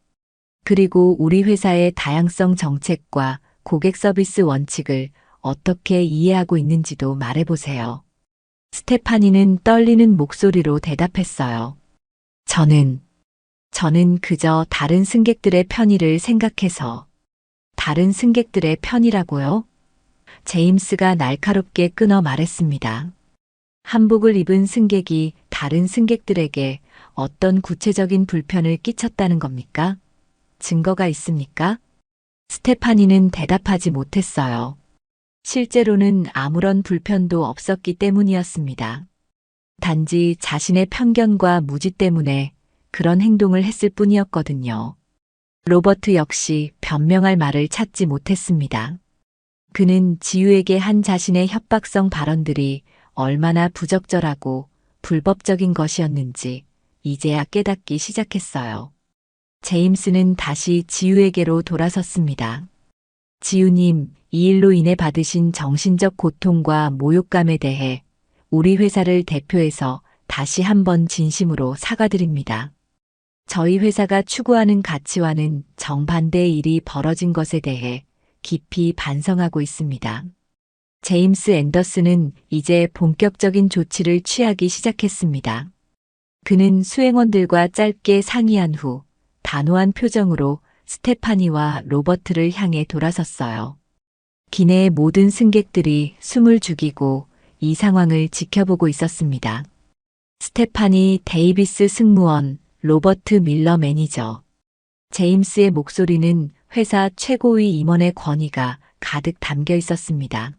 그리고 우리 회사의 다양성 정책과 고객 서비스 원칙을 어떻게 이해하고 있는지도 말해보세요. 스테파니는 떨리는 목소리로 대답했어요. 저는 그저 다른 승객들의 편의를 생각해서. 다른 승객들의 편의라고요? 제임스가 날카롭게 끊어 말했습니다. 한복을 입은 승객이 다른 승객들에게 어떤 구체적인 불편을 끼쳤다는 겁니까? 증거가 있습니까? 스테파니는 대답하지 못했어요. 실제로는 아무런 불편도 없었기 때문이었습니다. 단지 자신의 편견과 무지 때문에 그런 행동을 했을 뿐이었거든요. 로버트 역시 변명할 말을 찾지 못했습니다. 그는 지우에게 한 자신의 협박성 발언들이 얼마나 부적절하고 불법적인 것이었는지 이제야 깨닫기 시작했어요. 제임스는 다시 지우에게로 돌아섰습니다. 지우님, 이 일로 인해 받으신 정신적 고통과 모욕감에 대해 우리 회사를 대표해서 다시 한번 진심으로 사과드립니다. 저희 회사가 추구하는 가치와는 정반대의 일이 벌어진 것에 대해 깊이 반성하고 있습니다. 제임스 앤더슨은 이제 본격적인 조치를 취하기 시작했습니다. 그는 수행원들과 짧게 상의한 후 단호한 표정으로 스테파니와 로버트를 향해 돌아섰어요. 기내의 모든 승객들이 숨을 죽이고 이 상황을 지켜보고 있었습니다. 스테파니 데이비스 승무원, 로버트 밀러 매니저. 제임스의 목소리는 회사 최고위 임원의 권위가 가득 담겨 있었습니다.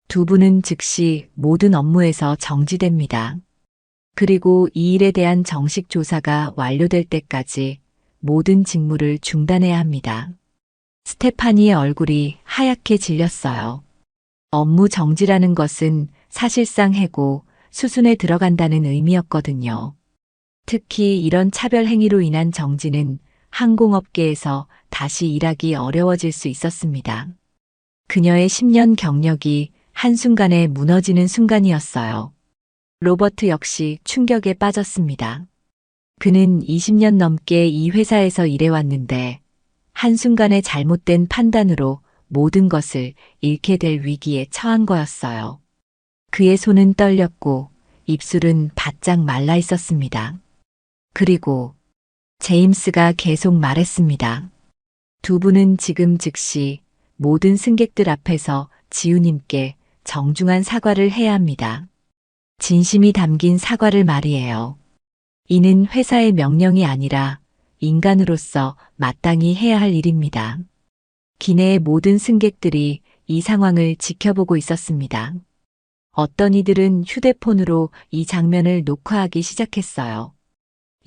두 분은 즉시 모든 업무에서 정지됩니다. 그리고 이 일에 대한 정식 조사가 완료될 때까지 모든 직무를 중단해야 합니다. 스테파니의 얼굴이 하얗게 질렸어요. 업무 정지라는 것은 사실상 해고, 수순에 들어간다는 의미였거든요. 특히 이런 차별 행위로 인한 정지는 항공업계에서 다시 일하기 어려워질 수 있었습니다. 그녀의 10년 경력이 한순간에 무너지는 순간이었어요. 로버트 역시 충격에 빠졌습니다. 그는 20년 넘게 이 회사에서 일해왔는데 한순간의 잘못된 판단으로 모든 것을 잃게 될 위기에 처한 거였어요. 그의 손은 떨렸고 입술은 바짝 말라 있었습니다. 그리고 제임스가 계속 말했습니다. 두 분은 지금 즉시 모든 승객들 앞에서 지우님께 정중한 사과를 해야 합니다. 진심이 담긴 사과를 말이에요. 이는 회사의 명령이 아니라 인간으로서 마땅히 해야 할 일입니다. 기내의 모든 승객들이 이 상황을 지켜보고 있었습니다. 어떤 이들은 휴대폰으로 이 장면을 녹화하기 시작했어요.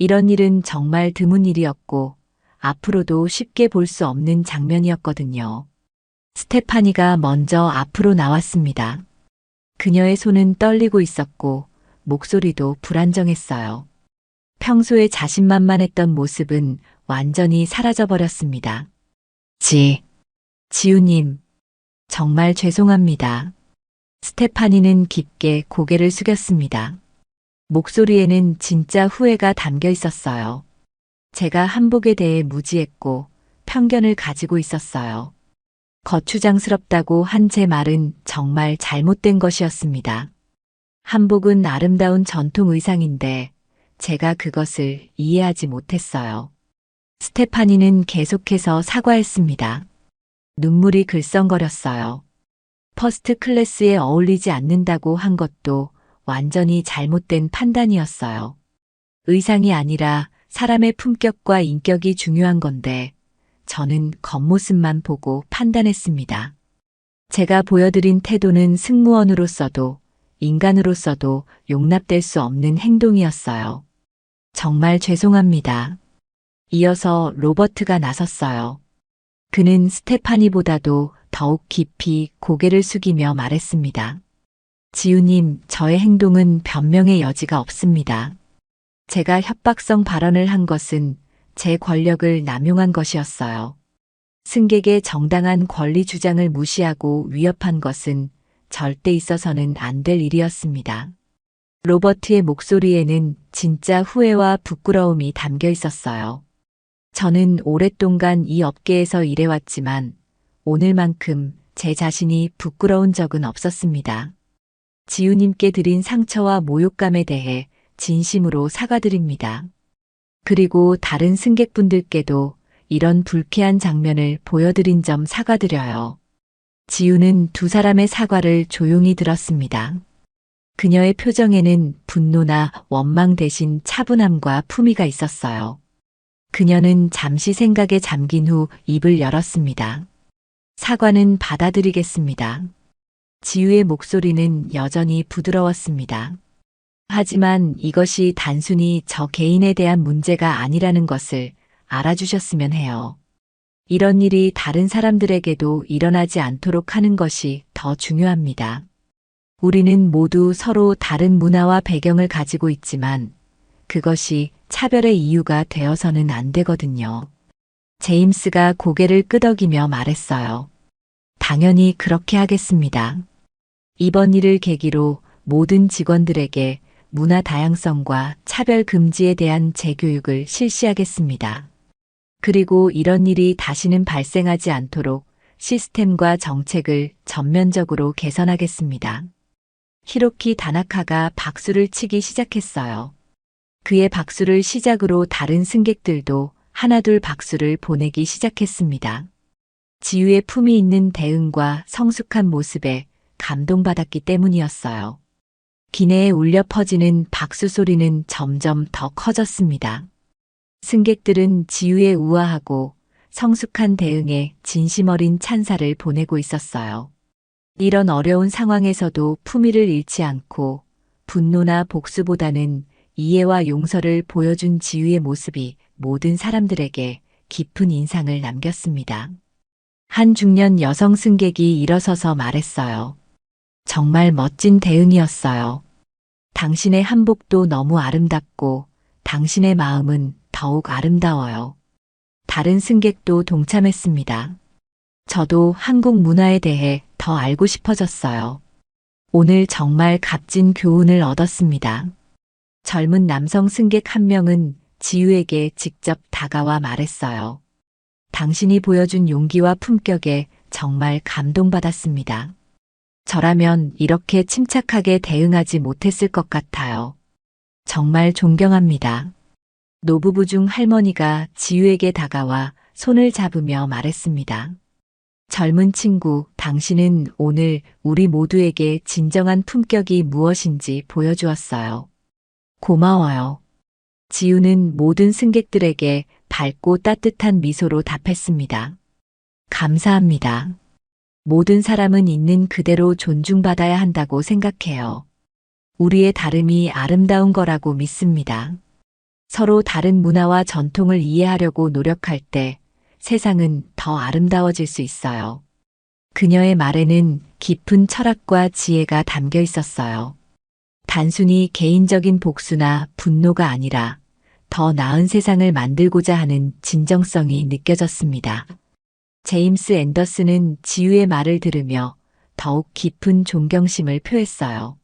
이런 일은 정말 드문 일이었고 앞으로도 쉽게 볼 수 없는 장면이었거든요. 스테파니가 먼저 앞으로 나왔습니다. 그녀의 손은 떨리고 있었고 목소리도 불안정했어요. 평소에 자신만만했던 모습은 완전히 사라져버렸습니다. 지우님, 정말 죄송합니다. 스테파니는 깊게 고개를 숙였습니다. 목소리에는 진짜 후회가 담겨 있었어요. 제가 한복에 대해 무지했고 편견을 가지고 있었어요. 거추장스럽다고 한 제 말은 정말 잘못된 것이었습니다. 한복은 아름다운 전통 의상인데 제가 그것을 이해하지 못했어요. 스테파니는 계속해서 사과했습니다. 눈물이 글썽거렸어요. 퍼스트 클래스에 어울리지 않는다고 한 것도 완전히 잘못된 판단이었어요. 의상이 아니라 사람의 품격과 인격이 중요한 건데 저는 겉모습만 보고 판단했습니다. 제가 보여드린 태도는 승무원으로서도 인간으로서도 용납될 수 없는 행동이었어요. 정말 죄송합니다. 이어서 로버트가 나섰어요. 그는 스테파니보다도 더욱 깊이 고개를 숙이며 말했습니다. 지우님, 저의 행동은 변명의 여지가 없습니다. 제가 협박성 발언을 한 것은 제 권력을 남용한 것이었어요. 승객의 정당한 권리 주장을 무시하고 위협한 것은 절대 있어서는 안 될 일이었습니다. 로버트의 목소리에는 진짜 후회와 부끄러움이 담겨 있었어요. 저는 오랫동안 이 업계에서 일해왔지만 오늘만큼 제 자신이 부끄러운 적은 없었습니다. 지우님께 드린 상처와 모욕감에 대해 진심으로 사과드립니다. 그리고 다른 승객분들께도 이런 불쾌한 장면을 보여드린 점 사과드려요. 지우는 두 사람의 사과를 조용히 들었습니다. 그녀의 표정에는 분노나 원망 대신 차분함과 품위가 있었어요. 그녀는 잠시 생각에 잠긴 후 입을 열었습니다. 사과는 받아들이겠습니다. 지우의 목소리는 여전히 부드러웠습니다. 하지만 이것이 단순히 저 개인에 대한 문제가 아니라는 것을 알아주셨으면 해요. 이런 일이 다른 사람들에게도 일어나지 않도록 하는 것이 더 중요합니다. 우리는 모두 서로 다른 문화와 배경을 가지고 있지만 그것이 차별의 이유가 되어서는 안 되거든요. 제임스가 고개를 끄덕이며 말했어요. 당연히 그렇게 하겠습니다. 이번 일을 계기로 모든 직원들에게 문화 다양성과 차별 금지에 대한 재교육을 실시하겠습니다. 그리고 이런 일이 다시는 발생하지 않도록 시스템과 정책을 전면적으로 개선하겠습니다. 히로키 다나카가 박수를 치기 시작했어요. 그의 박수를 시작으로 다른 승객들도 하나둘 박수를 보내기 시작했습니다. 지우의 품이 있는 대응과 성숙한 모습에 감동받았기 때문이었어요. 기내에 울려 퍼지는 박수 소리는 점점 더 커졌습니다. 승객들은 지우의 우아하고 성숙한 대응에 진심 어린 찬사를 보내고 있었어요. 이런 어려운 상황에서도 품위를 잃지 않고 분노나 복수보다는 이해와 용서를 보여준 지우의 모습이 모든 사람들에게 깊은 인상을 남겼습니다. 한 중년 여성 승객이 일어서서 말했어요. 정말 멋진 대응이었어요. 당신의 한복도 너무 아름답고 당신의 마음은 더욱 아름다워요. 다른 승객도 동참했습니다. 저도 한국 문화에 대해 더 알고 싶어졌어요. 오늘 정말 값진 교훈을 얻었습니다. 젊은 남성 승객 한 명은 지우에게 직접 다가와 말했어요. 당신이 보여준 용기와 품격에 정말 감동받았습니다. 저라면 이렇게 침착하게 대응하지 못했을 것 같아요. 정말 존경합니다. 노부부 중 할머니가 지우에게 다가와 손을 잡으며 말했습니다. 젊은 친구, 당신은 오늘 우리 모두에게 진정한 품격이 무엇인지 보여주었어요. 고마워요. 지우는 모든 승객들에게 밝고 따뜻한 미소로 답했습니다. 감사합니다. 모든 사람은 있는 그대로 존중받아야 한다고 생각해요. 우리의 다름이 아름다운 거라고 믿습니다. 서로 다른 문화와 전통을 이해하려고 노력할 때 세상은 더 아름다워질 수 있어요. 그녀의 말에는 깊은 철학과 지혜가 담겨 있었어요. 단순히 개인적인 복수나 분노가 아니라 더 나은 세상을 만들고자 하는 진정성이 느껴졌습니다. 제임스 앤더슨은 지우의 말을 들으며 더욱 깊은 존경심을 표했어요.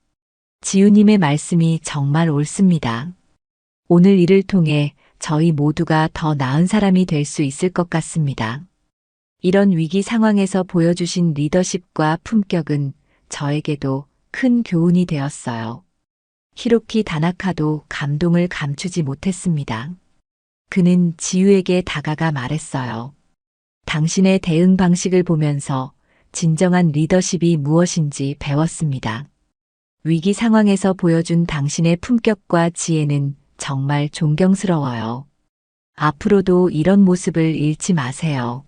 지우님의 말씀이 정말 옳습니다. 오늘 일을 통해 저희 모두가 더 나은 사람이 될 수 있을 것 같습니다. 이런 위기 상황에서 보여주신 리더십과 품격은 저에게도 큰 교훈이 되었어요. 히로키 다나카도 감동을 감추지 못했습니다. 그는 지우에게 다가가 말했어요. 당신의 대응 방식을 보면서 진정한 리더십이 무엇인지 배웠습니다. 위기 상황에서 보여준 당신의 품격과 지혜는 정말 존경스러워요. 앞으로도 이런 모습을 잃지 마세요.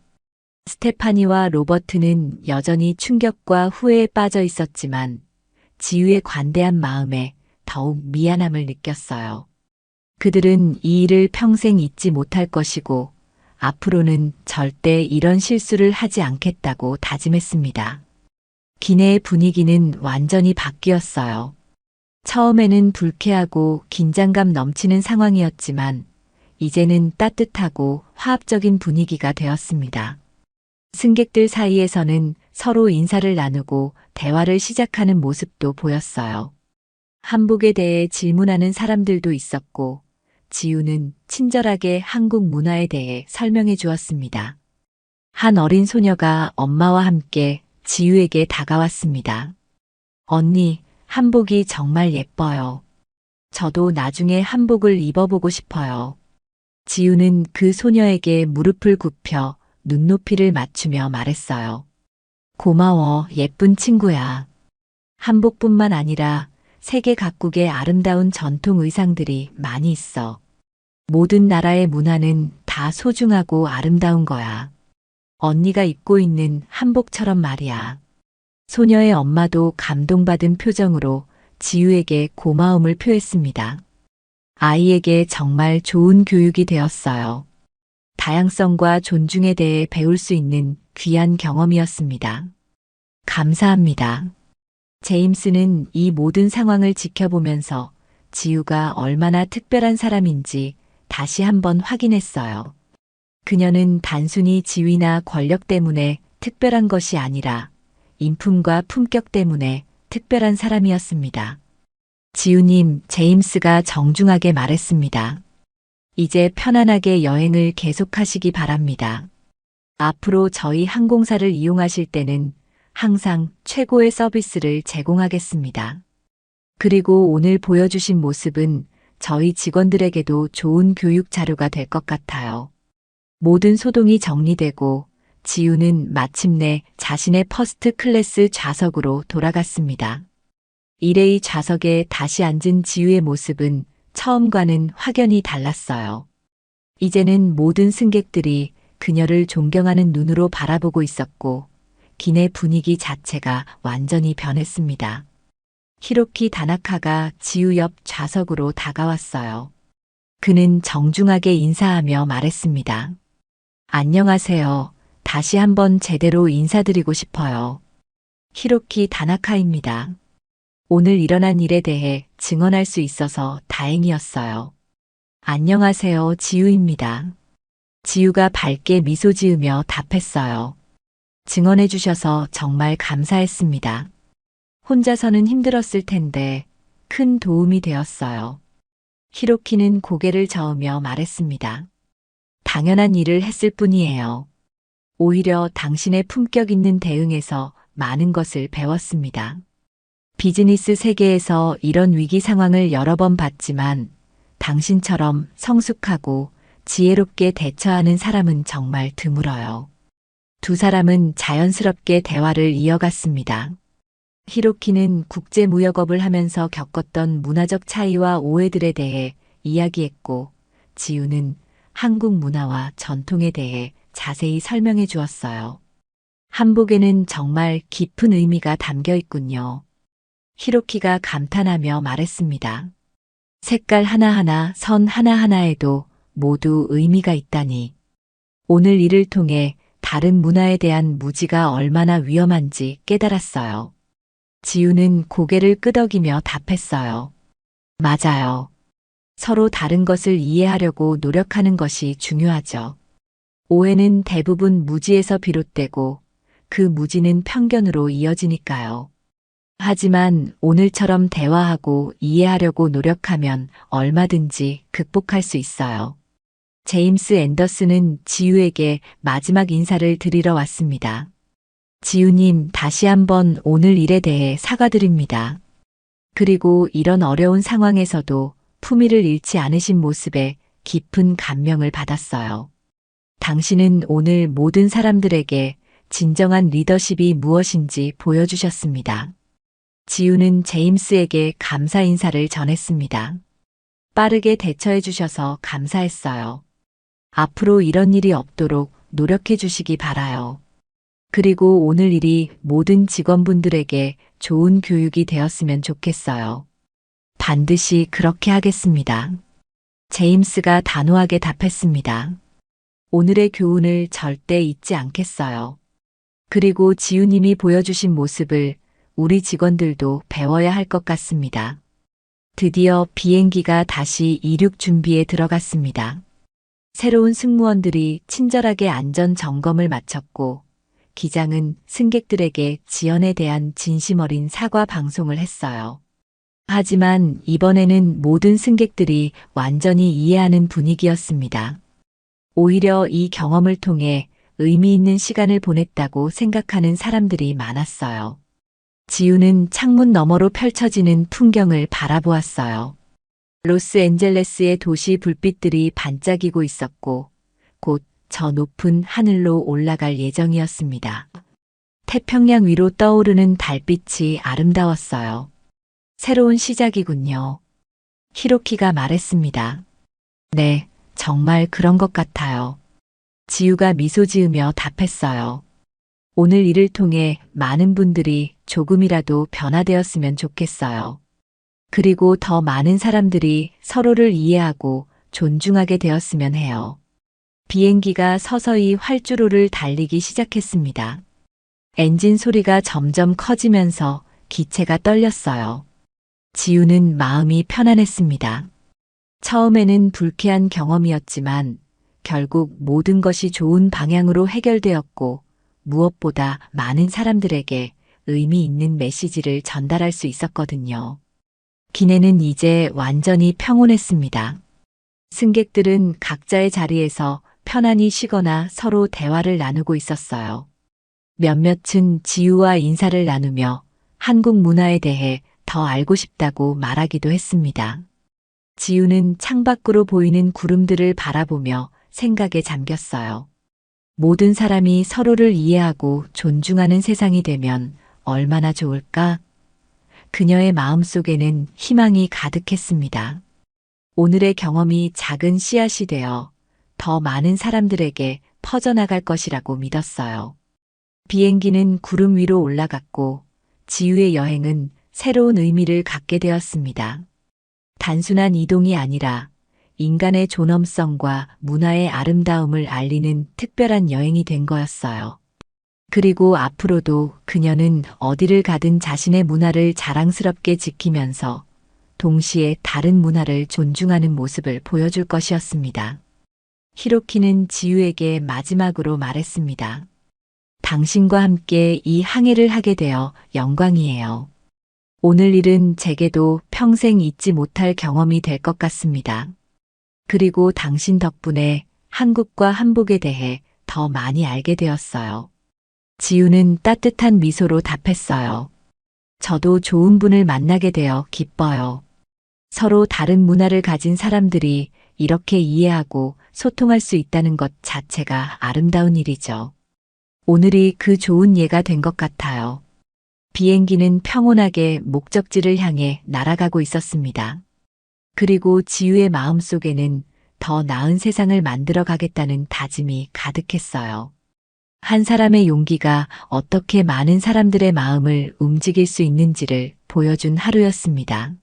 스테파니와 로버트는 여전히 충격과 후회에 빠져 있었지만 지우의 관대한 마음에 더욱 미안함을 느꼈어요. 그들은 이 일을 평생 잊지 못할 것이고 앞으로는 절대 이런 실수를 하지 않겠다고 다짐했습니다. 기내의 분위기는 완전히 바뀌었어요. 처음에는 불쾌하고 긴장감 넘치는 상황이었지만 이제는 따뜻하고 화합적인 분위기가 되었습니다. 승객들 사이에서는 서로 인사를 나누고 대화를 시작하는 모습도 보였어요. 한복에 대해 질문하는 사람들도 있었고 지우는 친절하게 한국 문화에 대해 설명해 주었습니다. 한 어린 소녀가 엄마와 함께 지우에게 다가왔습니다. 언니, 한복이 정말 예뻐요. 저도 나중에 한복을 입어보고 싶어요. 지우는 그 소녀에게 무릎을 굽혀 눈높이를 맞추며 말했어요. 고마워, 예쁜 친구야. 한복뿐만 아니라 세계 각국의 아름다운 전통 의상들이 많이 있어. 모든 나라의 문화는 다 소중하고 아름다운 거야. 언니가 입고 있는 한복처럼 말이야. 소녀의 엄마도 감동받은 표정으로 지우에게 고마움을 표했습니다. 아이에게 정말 좋은 교육이 되었어요. 다양성과 존중에 대해 배울 수 있는 귀한 경험이었습니다. 감사합니다. 제임스는 이 모든 상황을 지켜보면서 지우가 얼마나 특별한 사람인지 다시 한번 확인했어요. 그녀는 단순히 지위나 권력 때문에 특별한 것이 아니라 인품과 품격 때문에 특별한 사람이었습니다. 지우님, 제임스가 정중하게 말했습니다. 이제 편안하게 여행을 계속하시기 바랍니다. 앞으로 저희 항공사를 이용하실 때는 항상 최고의 서비스를 제공하겠습니다. 그리고 오늘 보여주신 모습은 저희 직원들에게도 좋은 교육 자료가 될 것 같아요. 모든 소동이 정리되고 지우는 마침내 자신의 퍼스트 클래스 좌석으로 돌아갔습니다. 1A 좌석에 다시 앉은 지우의 모습은 처음과는 확연히 달랐어요. 이제는 모든 승객들이 그녀를 존경하는 눈으로 바라보고 있었고 기내 분위기 자체가 완전히 변했습니다. 히로키 다나카가 지우 옆 좌석으로 다가왔어요. 그는 정중하게 인사하며 말했습니다. 안녕하세요. 다시 한번 제대로 인사드리고 싶어요. 히로키 다나카입니다. 오늘 일어난 일에 대해 증언할 수 있어서 다행이었어요. 안녕하세요, 지우입니다. 지우가 밝게 미소 지으며 답했어요. 증언해 주셔서 정말 감사했습니다. 혼자서는 힘들었을 텐데 큰 도움이 되었어요. 히로키는 고개를 저으며 말했습니다. 당연한 일을 했을 뿐이에요. 오히려 당신의 품격 있는 대응에서 많은 것을 배웠습니다. 비즈니스 세계에서 이런 위기 상황을 여러 번 봤지만 당신처럼 성숙하고 지혜롭게 대처하는 사람은 정말 드물어요. 두 사람은 자연스럽게 대화를 이어갔습니다. 히로키는 국제무역업을 하면서 겪었던 문화적 차이와 오해들에 대해 이야기했고, 지우는 한국 문화와 전통에 대해 자세히 설명해 주었어요. 한복에는 정말 깊은 의미가 담겨 있군요. 히로키가 감탄하며 말했습니다. 색깔 하나하나, 선 하나하나에도 모두 의미가 있다니. 오늘 이를 통해 다른 문화에 대한 무지가 얼마나 위험한지 깨달았어요. 지우는 고개를 끄덕이며 답했어요. 맞아요. 서로 다른 것을 이해하려고 노력하는 것이 중요하죠. 오해는 대부분 무지에서 비롯되고 그 무지는 편견으로 이어지니까요. 하지만 오늘처럼 대화하고 이해하려고 노력하면 얼마든지 극복할 수 있어요. 제임스 앤더슨은 지우에게 마지막 인사를 드리러 왔습니다. 지우님, 다시 한번 오늘 일에 대해 사과드립니다. 그리고 이런 어려운 상황에서도 품위를 잃지 않으신 모습에 깊은 감명을 받았어요. 당신은 오늘 모든 사람들에게 진정한 리더십이 무엇인지 보여주셨습니다. 지우는 제임스에게 감사 인사를 전했습니다. 빠르게 대처해 주셔서 감사했어요. 앞으로 이런 일이 없도록 노력해 주시기 바라요. 그리고 오늘 일이 모든 직원분들에게 좋은 교육이 되었으면 좋겠어요. 반드시 그렇게 하겠습니다. 제임스가 단호하게 답했습니다. 오늘의 교훈을 절대 잊지 않겠어요. 그리고 지우님이 보여주신 모습을 우리 직원들도 배워야 할 것 같습니다. 드디어 비행기가 다시 이륙 준비에 들어갔습니다. 새로운 승무원들이 친절하게 안전 점검을 마쳤고, 기장은 승객들에게 지연에 대한 진심 어린 사과 방송을 했어요. 하지만 이번에는 모든 승객들이 완전히 이해하는 분위기였습니다. 오히려 이 경험을 통해 의미 있는 시간을 보냈다고 생각하는 사람들이 많았어요. 지우는 창문 너머로 펼쳐지는 풍경을 바라보았어요. 로스앤젤레스의 도시 불빛들이 반짝이고 있었고, 곧 저 높은 하늘로 올라갈 예정이었습니다. 태평양 위로 떠오르는 달빛이 아름다웠어요. 새로운 시작이군요. 히로키가 말했습니다. 네, 정말 그런 것 같아요. 지우가 미소 지으며 답했어요. 오늘 일을 통해 많은 분들이 조금이라도 변화되었으면 좋겠어요. 그리고 더 많은 사람들이 서로를 이해하고 존중하게 되었으면 해요. 비행기가 서서히 활주로를 달리기 시작했습니다. 엔진 소리가 점점 커지면서 기체가 떨렸어요. 지우는 마음이 편안했습니다. 처음에는 불쾌한 경험이었지만 결국 모든 것이 좋은 방향으로 해결되었고, 무엇보다 많은 사람들에게 의미 있는 메시지를 전달할 수 있었거든요. 기내는 이제 완전히 평온했습니다. 승객들은 각자의 자리에서 편안히 쉬거나 서로 대화를 나누고 있었어요. 몇몇은 지우와 인사를 나누며 한국 문화에 대해 더 알고 싶다고 말하기도 했습니다. 지우는 창밖으로 보이는 구름들을 바라보며 생각에 잠겼어요. 모든 사람이 서로를 이해하고 존중하는 세상이 되면 얼마나 좋을까? 그녀의 마음속에는 희망이 가득했습니다. 오늘의 경험이 작은 씨앗이 되어 더 많은 사람들에게 퍼져나갈 것이라고 믿었어요. 비행기는 구름 위로 올라갔고, 지우의 여행은 새로운 의미를 갖게 되었습니다. 단순한 이동이 아니라 인간의 존엄성과 문화의 아름다움을 알리는 특별한 여행이 된 거였어요. 그리고 앞으로도 그녀는 어디를 가든 자신의 문화를 자랑스럽게 지키면서 동시에 다른 문화를 존중하는 모습을 보여줄 것이었습니다. 히로키는 지우에게 마지막으로 말했습니다. 당신과 함께 이 항해를 하게 되어 영광이에요. 오늘 일은 제게도 평생 잊지 못할 경험이 될 것 같습니다. 그리고 당신 덕분에 한국과 한복에 대해 더 많이 알게 되었어요. 지우는 따뜻한 미소로 답했어요. 저도 좋은 분을 만나게 되어 기뻐요. 서로 다른 문화를 가진 사람들이 이렇게 이해하고 소통할 수 있다는 것 자체가 아름다운 일이죠. 오늘이 그 좋은 예가 된 것 같아요. 비행기는 평온하게 목적지를 향해 날아가고 있었습니다. 그리고 지우의 마음속에는 더 나은 세상을 만들어 가겠다는 다짐이 가득했어요. 한 사람의 용기가 어떻게 많은 사람들의 마음을 움직일 수 있는지를 보여준 하루였습니다.